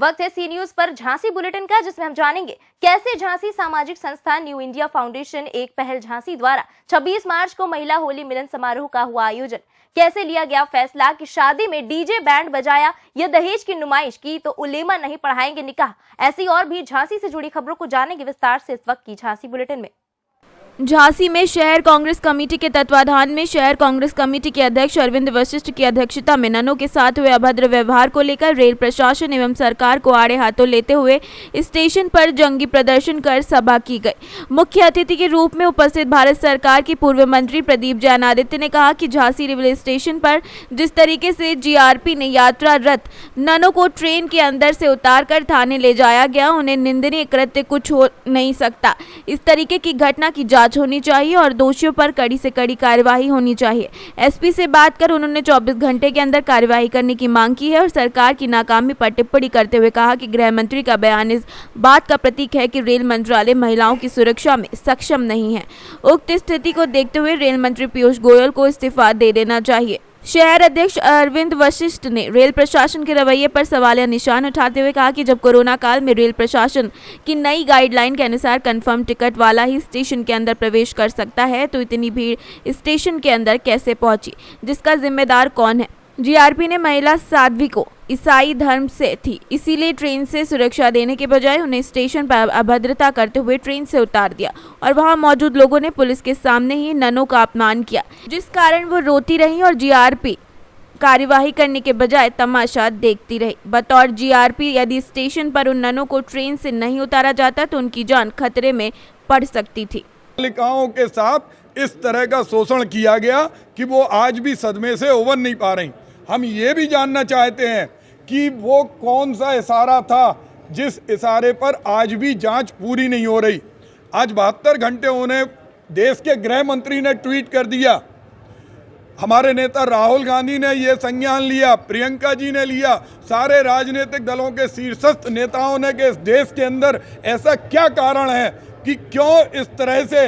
वक्त है सी न्यूज पर झांसी बुलेटिन का, जिसमें हम जानेंगे कैसे झांसी सामाजिक संस्था न्यू इंडिया फाउंडेशन एक पहल झांसी द्वारा 26 मार्च को महिला होली मिलन समारोह का हुआ आयोजन। कैसे लिया गया फैसला कि शादी में डीजे बैंड बजाया या दहेज की नुमाइश की तो उलेमा नहीं पढ़ाएंगे निकाह। ऐसी और भी झांसी से जुड़ी खबरों को जानेंगे विस्तार से इस वक्त की झांसी बुलेटिन में। झांसी में शहर कांग्रेस कमेटी के तत्वाधान में शहर कांग्रेस कमेटी के अध्यक्ष अरविंद वशिष्ठ की अध्यक्षता में ननों के साथ हुए अभद्र व्यवहार को लेकर रेल प्रशासन एवं सरकार को आड़े हाथों लेते हुए स्टेशन पर जंगी प्रदर्शन कर सभा की गई। मुख्य अतिथि के रूप में उपस्थित भारत सरकार के पूर्व मंत्री प्रदीप जैन आदित्य ने कहा कि झांसी रेलवे स्टेशन पर जिस तरीके से जीआरपी ने यात्रा रथ ननों को ट्रेन के अंदर से उतार कर थाने ले जाया गया, उन्हें निंदनीय कृत्य कुछ हो नहीं सकता। इस तरीके की घटना की जांच होनी चाहिए और दोषियों पर कड़ी से कड़ी कार्यवाही होनी चाहिए। एसपी से बात कर उन्होंने 24 घंटे के अंदर कार्यवाही करने की मांग की है और सरकार की नाकामी पर टिप्पणी करते हुए कहा कि गृह मंत्री का बयान इस बात का प्रतीक है कि रेल मंत्रालय महिलाओं की सुरक्षा में सक्षम नहीं है। उक्त स्थिति को देखते हुए रेल मंत्री पीयूष गोयल को इस्तीफा दे देना चाहिए। शहर अध्यक्ष अरविंद वशिष्ठ ने रेल प्रशासन के रवैये पर सवालिया निशान उठाते हुए कहा कि जब कोरोना काल में रेल प्रशासन की नई गाइडलाइन के अनुसार कंफर्म टिकट वाला ही स्टेशन के अंदर प्रवेश कर सकता है, तो इतनी भीड़ स्टेशन के अंदर कैसे पहुंची, जिसका जिम्मेदार कौन है। जीआरपी ने महिला साध्वी को ईसाई धर्म से थी, इसीलिए ट्रेन से सुरक्षा देने के बजाय उन्हें स्टेशन पर अभद्रता करते हुए ट्रेन से उतार दिया और वहां मौजूद लोगों ने पुलिस के सामने ही ननों का अपमान किया, जिस कारण वो रोती रही और जीआरपी कार्यवाही करने के बजाय तमाशा देखती रही। बतौर जीआरपी यदि स्टेशन पर उन ननों को ट्रेन से नहीं उतारा जाता तो उनकी जान खतरे में पड़ सकती थी। बालिकाओं के साथ इस तरह का शोषण किया गया कि वो आज भी सदमे से उबर नहीं पा रही। हम ये भी जानना चाहते हैं कि वो कौन सा इशारा था जिस इशारे पर आज भी जांच पूरी नहीं हो रही। आज 72 घंटे उन्हें देश के गृह मंत्री ने ट्वीट कर दिया, हमारे नेता राहुल गांधी ने ये संज्ञान लिया, प्रियंका जी ने लिया, सारे राजनीतिक दलों के शीर्षस्थ नेताओं ने कि इस देश के अंदर ऐसा क्या कारण है कि क्यों इस तरह से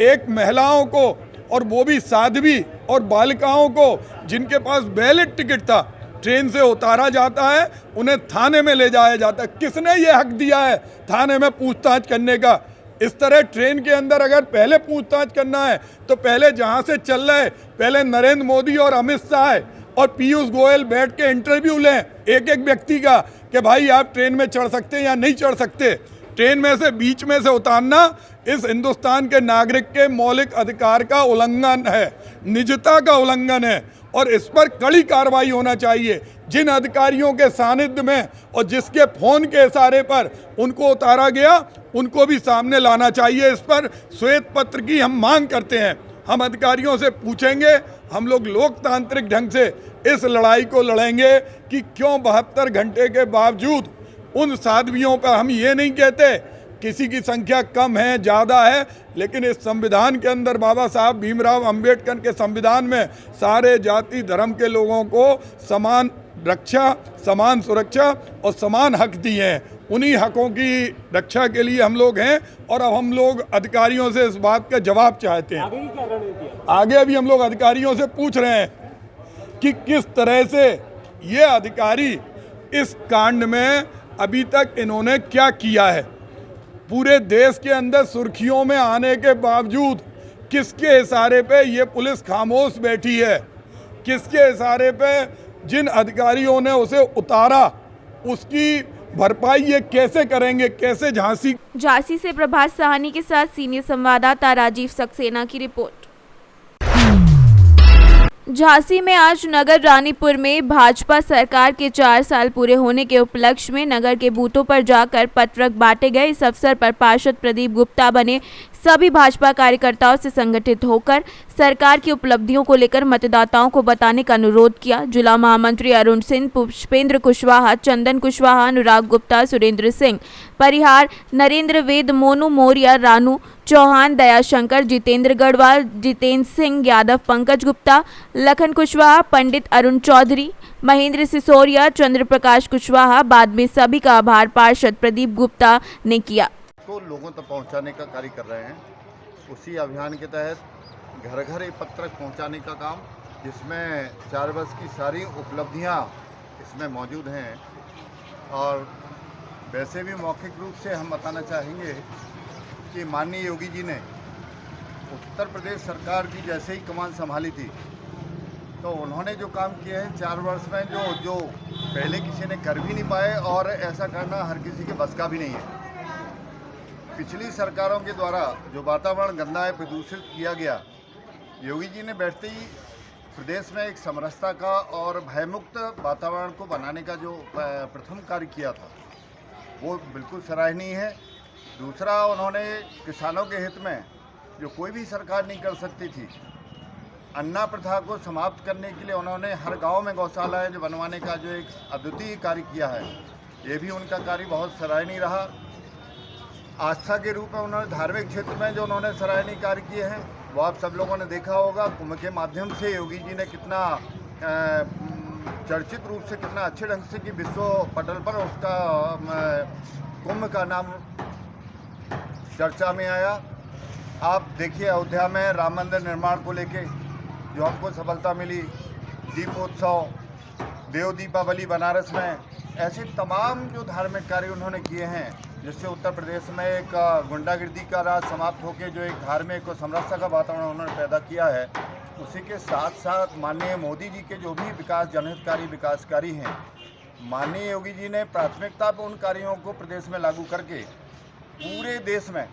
एक महिलाओं को, और वो भी साध्वी और बालिकाओं को जिनके पास बैलेट टिकट था, ट्रेन से उतारा जाता है, उन्हें थाने में ले जाया जाता है। किसने ये हक दिया है थाने में पूछताछ करने का? इस तरह ट्रेन के अंदर अगर पहले पूछताछ करना है तो पहले जहां से चल रहे, पहले नरेंद्र मोदी और अमित शाह और पीयूष गोयल बैठ के इंटरव्यू लें एक एक व्यक्ति का कि भाई आप ट्रेन में चढ़ सकते हैं या नहीं चढ़ सकते। ट्रेन में से बीच में से उतारना इस हिंदुस्तान के नागरिक के मौलिक अधिकार का उल्लंघन है, निजता का उल्लंघन है और इस पर कड़ी कार्रवाई होना चाहिए। जिन अधिकारियों के सानिध्य में और जिसके फोन के इशारे पर उनको उतारा गया, उनको भी सामने लाना चाहिए। इस पर श्वेत पत्र की हम मांग करते हैं। हम अधिकारियों से पूछेंगे, हम लोग लोकतांत्रिक ढंग से इस लड़ाई को लड़ेंगे कि क्यों 72 घंटे के बावजूद उन साध्वियों पर, हम ये नहीं कहते किसी की संख्या कम है ज़्यादा है, लेकिन इस संविधान के अंदर बाबा साहब भीमराव अंबेडकर के संविधान में सारे जाति धर्म के लोगों को समान रक्षा, समान सुरक्षा और समान हक दिए हैं। उन्हीं हकों की रक्षा के लिए हम लोग हैं और अब हम लोग अधिकारियों से इस बात का जवाब चाहते हैं। आगे भी हम लोग अधिकारियों से पूछ रहे हैं कि किस तरह से ये अधिकारी इस कांड में अभी तक इन्होंने क्या किया है। पूरे देश के अंदर सुर्खियों में आने के बावजूद किसके इशारे पे ये पुलिस खामोश बैठी है? किसके इशारे पे जिन अधिकारियों ने उसे उतारा उसकी भरपाई ये कैसे करेंगे? कैसे? झांसी से प्रभात साहनी के साथ सीनियर संवाददाता राजीव सक्सेना की रिपोर्ट। झांसी में आज नगर रानीपुर में भाजपा सरकार के 4 साल पूरे होने के उपलक्ष्य में नगर के बूथों पर जाकर पत्रक बांटे गए। इस अवसर पर पार्षद प्रदीप गुप्ता बने सभी भाजपा कार्यकर्ताओं से संगठित होकर सरकार की उपलब्धियों को लेकर मतदाताओं को बताने का अनुरोध किया। जिला महामंत्री अरुण सिंह, पुष्पेंद्र कुशवाहा, चंदन कुशवाहा, अनुराग गुप्ता, सुरेंद्र सिंह परिहार, नरेंद्र वेद, मोनू मौर्य, रानू चौहान, दयाशंकर, जितेंद्र गढ़वाल, जितेंद्र सिंह यादव, पंकज गुप्ता, लखन कुशवाहा, पंडित अरुण चौधरी, महेंद्र सिसोरिया, चंद्र प्रकाश कुशवाहा, बाद में सभी का आभार पार्षद प्रदीप गुप्ता ने किया। को लोगों तक पहुंचाने का कार्य कर रहे हैं। उसी अभियान के तहत घर घर एक पत्रक पहुंचाने का काम, जिसमें 4 वर्ष की सारी उपलब्धियां इसमें मौजूद हैं। और वैसे भी मौखिक रूप से हम बताना चाहेंगे कि माननीय योगी जी ने उत्तर प्रदेश सरकार की जैसे ही कमान संभाली थी तो उन्होंने जो काम किए हैं 4 वर्ष में जो पहले किसी ने कर भी नहीं पाए और ऐसा करना हर किसी के बस का भी नहीं है। पिछली सरकारों के द्वारा जो वातावरण गंदा है, प्रदूषित किया गया, योगी जी ने बैठते ही प्रदेश में एक समरसता का और भयमुक्त वातावरण को बनाने का जो प्रथम कार्य किया था वो बिल्कुल सराहनीय है। दूसरा, उन्होंने किसानों के हित में जो कोई भी सरकार नहीं कर सकती थी, अन्ना प्रथा को समाप्त करने के लिए उन्होंने हर गांव में गौशालाएं जो बनवाने का जो एक अद्वितीय कार्य किया है, ये भी उनका कार्य बहुत सराहनीय रहा। आस्था के रूप में उन्होंने धार्मिक क्षेत्र में जो उन्होंने सराहनीय कार्य किए हैं वो आप सब लोगों ने देखा होगा। कुंभ के माध्यम से योगी जी ने कितना चर्चित रूप से, कितना अच्छे ढंग से कि विश्व पटल पर उसका कुंभ का नाम चर्चा में आया। आप देखिए अयोध्या में राम मंदिर निर्माण को लेके जो हमको सफलता मिली, दीपोत्सव, देव दीपावली बनारस में, ऐसे तमाम जो धार्मिक कार्य उन्होंने किए हैं जिससे उत्तर प्रदेश में एक गुंडागिर्दी का राज समाप्त होकर जो एक धार्मिक और समरसता का वातावरण उन्होंने पैदा किया है। उसी के साथ साथ माननीय मोदी जी के जो भी विकास, जनहितकारी विकासकारी हैं, माननीय योगी जी ने प्राथमिकता पर उन कार्यों को प्रदेश में लागू करके पूरे देश में,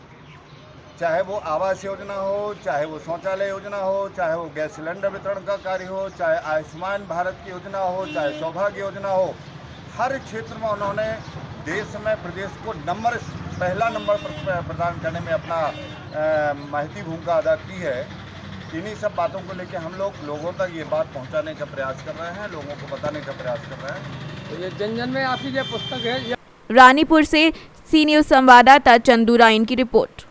चाहे वो आवास योजना हो, चाहे वो शौचालय योजना हो, चाहे वो गैस सिलेंडर वितरण का कार्य हो, चाहे आयुष्मान भारत की योजना हो, चाहे सौभाग्य योजना हो, हर क्षेत्र में उन्होंने देश में प्रदेश को पहला नंबर प्रदान करने में अपना महती भूमिका अदा की है। इन्हीं सब बातों को लेकर हम लोगों तक ये बात पहुंचाने का प्रयास कर रहे हैं, लोगों को बताने का प्रयास कर रहे हैं। तो ये जन जन में आपकी जो पुस्तक है। रानीपुर से सी न्यूज संवाददाता चंदू राइन की रिपोर्ट।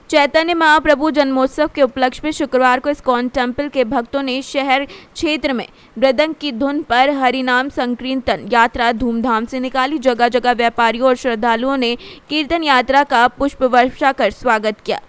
चैतन्य महाप्रभु जन्मोत्सव के उपलक्ष्य में शुक्रवार को इस्कॉन टेम्पल के भक्तों ने शहर क्षेत्र में मृदंग की धुन पर हरिनाम संकीर्तन यात्रा धूमधाम से निकाली। जगह जगह व्यापारियों और श्रद्धालुओं ने कीर्तन यात्रा का पुष्प वर्षा कर स्वागत किया।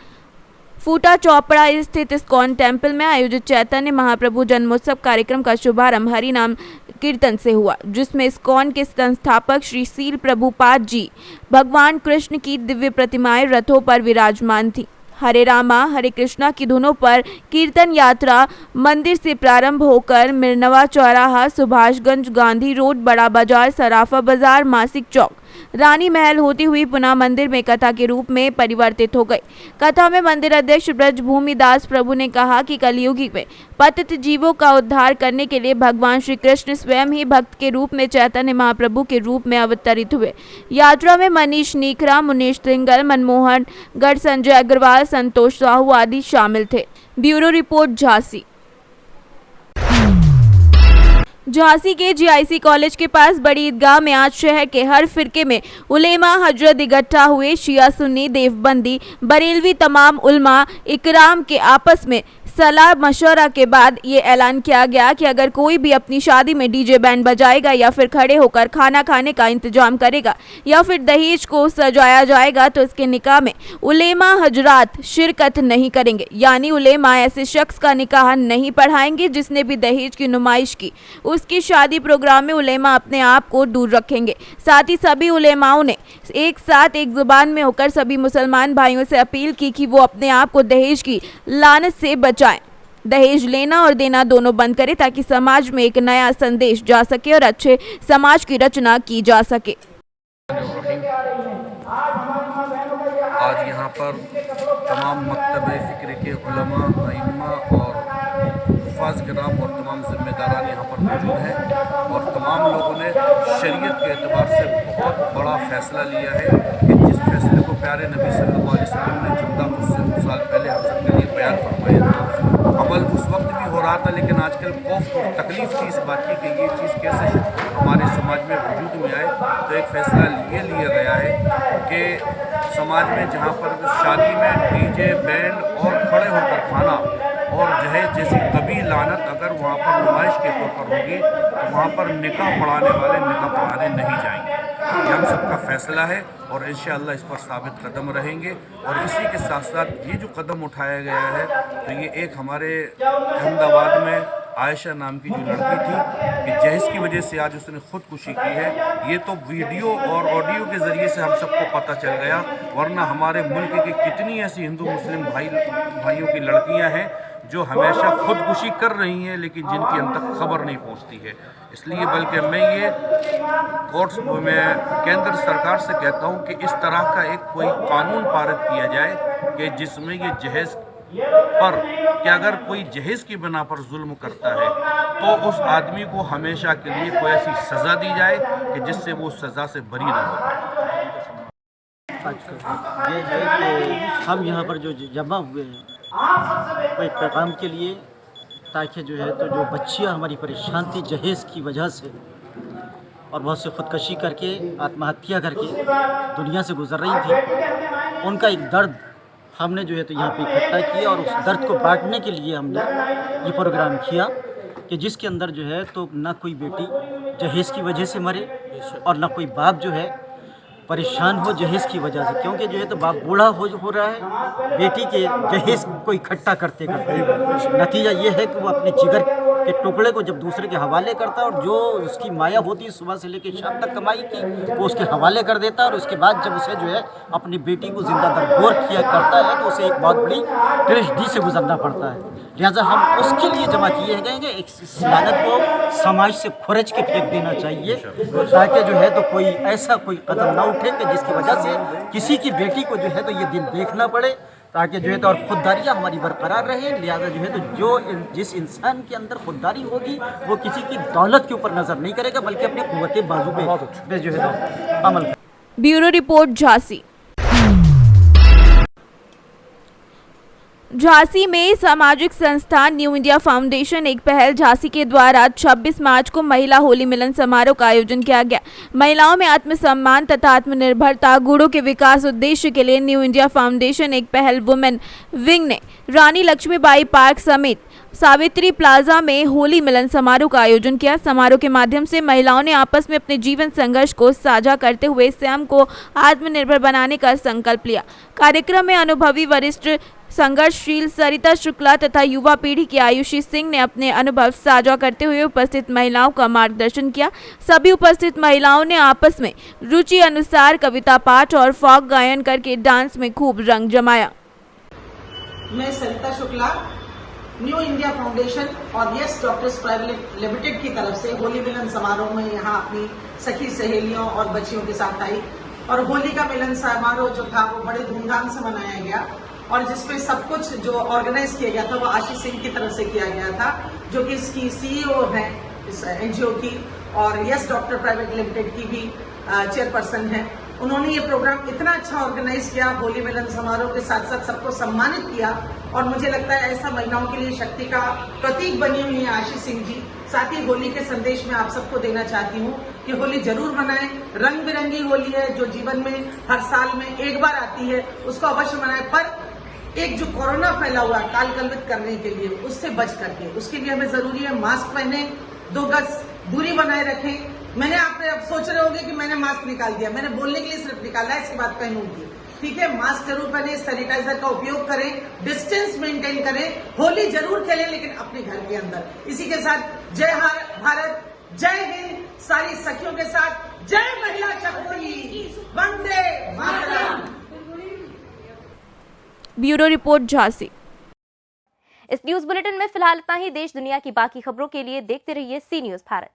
फूटा चौपड़ा स्थित इस्कॉन टेम्पल में आयोजित चैतन्य महाप्रभु जन्मोत्सव कार्यक्रम का शुभारंभ हरिनाम कीर्तन से हुआ, जिसमें इस्कॉन के संस्थापक श्री सील प्रभुपाद जी भगवान कृष्ण की दिव्य प्रतिमाएं रथों पर विराजमान थी। हरे रामा हरे कृष्णा की धुनों पर कीर्तन यात्रा मंदिर से प्रारंभ होकर मिरनवा चौराहा, सुभाषगंज, गांधी रोड, बड़ा बाजार, सराफा बाजार, मासिक चौक, रानी महल होती हुई पुनः मंदिर में कथा के रूप में परिवर्तित हो गई। कथा में मंदिर अध्यक्ष ब्रजभूमि दास प्रभु ने कहा कि कलयुगी में पतित जीवों का उद्धार करने के लिए भगवान श्री कृष्ण स्वयं ही भक्त के रूप में चैतन्य महाप्रभु के रूप में अवतरित हुए। यात्रा में मनीष नीखरा, मुनीश त्रिंगल, मनमोहन गढ़, संजय अग्रवाल, संतोष साहू आदि शामिल थे। Bureau report, Jhansi. झांसी के जीआईसी कॉलेज के पास बड़ी ईदगाह में आज शहर के हर फिरके में उलेमा हजरत इकट्ठा हुए। शिया, सुन्नी, देवबंदी, बरेलवी तमाम उलमा इकराम के आपस में सलाह मशवरा के बाद ये ऐलान किया गया कि अगर कोई भी अपनी शादी में डीजे बैंड बजाएगा या फिर खड़े होकर खाना खाने का इंतजाम करेगा या फिर दहेज को सजाया जाएगा तो इसके निकाह में उलेमा हजरात शिरकत नहीं करेंगे। यानी उलेमा ऐसे शख्स का निकाह नहीं पढ़ाएंगे जिसने भी दहेज की नुमाइश की। उसकी शादी प्रोग्राम में उलेमा अपने आप को दूर रखेंगे। साथ ही सभी उलेमाओं ने एक साथ एक जुबान में होकर सभी मुसलमान भाइयों से अपील की कि वो अपने आप को दहेज की लानत से बचाएं। दहेज लेना और देना दोनों बंद करें ताकि समाज में एक नया संदेश जा सके और अच्छे समाज की रचना की जा सके। आज यहाँ पर तमाम मकतबे फ़िक्र के उलमा, अइम्मा और हुफ़ाज़ किराम और तमाम ज़िम्मेदारान यहाँ पर मौजूद हैं और तमाम लोगों ने शरीयत के एतबार से बहुत बड़ा फ़ैसला लिया है कि जिस फैसले को प्यारे नबी सल्लल्लाहु अलैहि वसल्लम ने 14 साल पहले हम सबके लिए बयान फरमाया था। अमल उस वक्त भी हो रहा था, लेकिन आजकल खौफ और तकलीफ़ थी इस बात की कि ये चीज़ कैसे हमारे समाज में वजूद में आए। तो एक फ़ैसला ये लिया गया है कि समाज में जहाँ पर शादी में डीजे बैंड और खड़े होकर खाना और दहेज जैसी कभी लानत अगर वहाँ पर नुमाइश के तौर पर होगी तो वहाँ पर निकाह पढ़ाने वाले निकाह पढ़ाने नहीं जाएंगे। ये हम सबका फ़ैसला है और इंशाअल्लाह इस पर साबित कदम रहेंगे। और इसी के साथ साथ ये जो कदम उठाया गया है तो ये एक हमारे अहमदाबाद में आयशा नाम की जो लड़की थी कि जहेज की वजह से आज उसने खुदकुशी की है। ये तो वीडियो और ऑडियो के ज़रिए से हम सबको पता चल गया, वरना हमारे मुल्क की कितनी ऐसी हिंदू मुस्लिम भाइयों की लड़कियां हैं जो हमेशा खुदकुशी कर रही हैं, लेकिन जिनकी हम तक खबर नहीं पहुंचती है। इसलिए बल्कि मैं ये केंद्र सरकार से कहता हूं कि इस तरह का एक कोई कानून पारित किया जाए कि जिसमें ये जहेज पर कि अगर कोई जहेज की बिना पर जुल्म करता है तो उस आदमी को हमेशा के लिए कोई ऐसी सज़ा दी जाए कि जिससे वो सज़ा से बरी ना हो पाए। ये है कि हम यहाँ पर जो जमा हुए हैं वो एक पैगाम के लिए, ताकि जो है तो जो बच्चियाँ हमारी परेशान थी जहेज़ की वजह से और बहुत से ख़ुदकशी करके आत्महत्या करके दुनिया से गुजर रही थी, उनका एक दर्द हमने जो है तो यहाँ पे इकट्ठा किया और उस दर्द को बांटने के लिए हमने ये प्रोग्राम किया कि जिसके अंदर जो है तो ना कोई बेटी जहेज़ की वजह से मरे और ना कोई बाप जो है परेशान हो जहेज़ की वजह से, क्योंकि जो है तो बाप बूढ़ा हो रहा है बेटी के जहेज़ को इकट्ठा करते करते। नतीजा ये है कि वो अपने जिगर के टुकड़े को जब दूसरे के हवाले करता है और जो उसकी माया होती है सुबह से लेकर शाम तक कमाई की वो उसके हवाले कर देता है, और उसके बाद जब उसे जो है अपनी बेटी को जिंदा दरगोर किया करता है तो उसे एक बहुत बड़ी ट्रेजेडी से गुजरना पड़ता है। लिहाजा हम उसके लिए जमा किए गए कि इस लानत को समाज से खुरच के फेंक देना चाहिए, ताकि जो है तो कोई ऐसा कोई कदम ना उठे कि जिसकी वजह से किसी की बेटी को जो है तो ये दिन देखना पड़े, ताकि जो है तो और खुददारियाँ हमारी बरकरार रहे। लिहाजा जो है तो जिस इंसान के अंदर खुददारी होगी वो किसी की दौलत के ऊपर नज़र नहीं करेगा, बल्कि अपने कुव्वत बाजू पे जो है तो अमल। Bureau report Jhansi. झांसी में सामाजिक संस्थान न्यू इंडिया फाउंडेशन एक पहल झांसी के द्वारा 26 मार्च को महिला होली मिलन समारोह का आयोजन किया गया। महिलाओं में आत्मसम्मान तथा आत्मनिर्भरता गुणों के विकास उद्देश्य के लिए न्यू इंडिया फाउंडेशन एक पहल वुमेन विंग ने रानी लक्ष्मीबाई पार्क समेत सावित्री प्लाजा में होली मिलन समारोह का आयोजन किया। समारोह के माध्यम से महिलाओं ने आपस में अपने जीवन संघर्ष को साझा करते हुए स्वयं को आत्मनिर्भर बनाने का संकल्प लिया। कार्यक्रम में अनुभवी वरिष्ठ संघर्षशील सरिता शुक्ला तथा युवा पीढ़ी की आयुषी सिंह ने अपने अनुभव साझा करते हुए उपस्थित महिलाओं का मार्गदर्शन किया। सभी उपस्थित महिलाओं ने आपस में रुचि अनुसार कविता पाठ और फोक गायन करके डांस में खूब रंग जमाया। मैं सरिता शुक्ला न्यू इंडिया फाउंडेशन और यस डॉक्टर्स प्राइवेट लिमिटेड की तरफ से होली मिलन समारोह में यहाँ अपनी सखी सहेलियों और बच्चियों के साथ आई, और होली का मिलन समारोह जो था वो बड़े धूमधाम से मनाया गया, और जिसमें सब कुछ जो ऑर्गेनाइज किया गया था वो आशीष सिंह की तरफ से किया गया था, जो कि इसकी सीईओ हैं इस एनजीओ की, और यस डॉक्टर प्राइवेट लिमिटेड की भी चेयरपर्सन है। उन्होंने ये प्रोग्राम इतना अच्छा ऑर्गेनाइज किया, होली मिलन समारोह के साथ साथ सबको सम्मानित किया, और मुझे लगता है ऐसा महिलाओं के लिए शक्ति का प्रतीक बनी हुई है आशीष सिंह जी। साथ ही होली के संदेश में आप सबको देना चाहती हूँ कि होली जरूर मनाएं। रंग बिरंगी होली है जो जीवन में हर साल में एक बार आती है, उसको अवश्य मनाएं, पर एक जो कोरोना फैला हुआ है काल कलवित करने के लिए उससे बच करके, उसके लिए हमें जरूरी है मास्क पहने, 2 गज दूरी बनाए रखें। मैंने आपने अब सोच रहे होंगे कि मैंने मास्क निकाल दिया, मैंने बोलने के लिए सिर्फ निकाला है, इसके बाद पहनूंगी, ठीक है। मास्क जरूर पहने, सैनिटाइजर का उपयोग करें, डिस्टेंस मेंटेन करें, होली जरूर खेलें लेकिन अपने घर के अंदर। इसी के साथ जय भारत, जय हिंद, सारी सखियों के साथ जय महिला शक्ति, वंदे मातरम। Bureau report Jhansi. इस न्यूज बुलेटिन में फिलहाल इतना ही। देश दुनिया की बाकी खबरों के लिए देखते रहिए सी न्यूज भारत।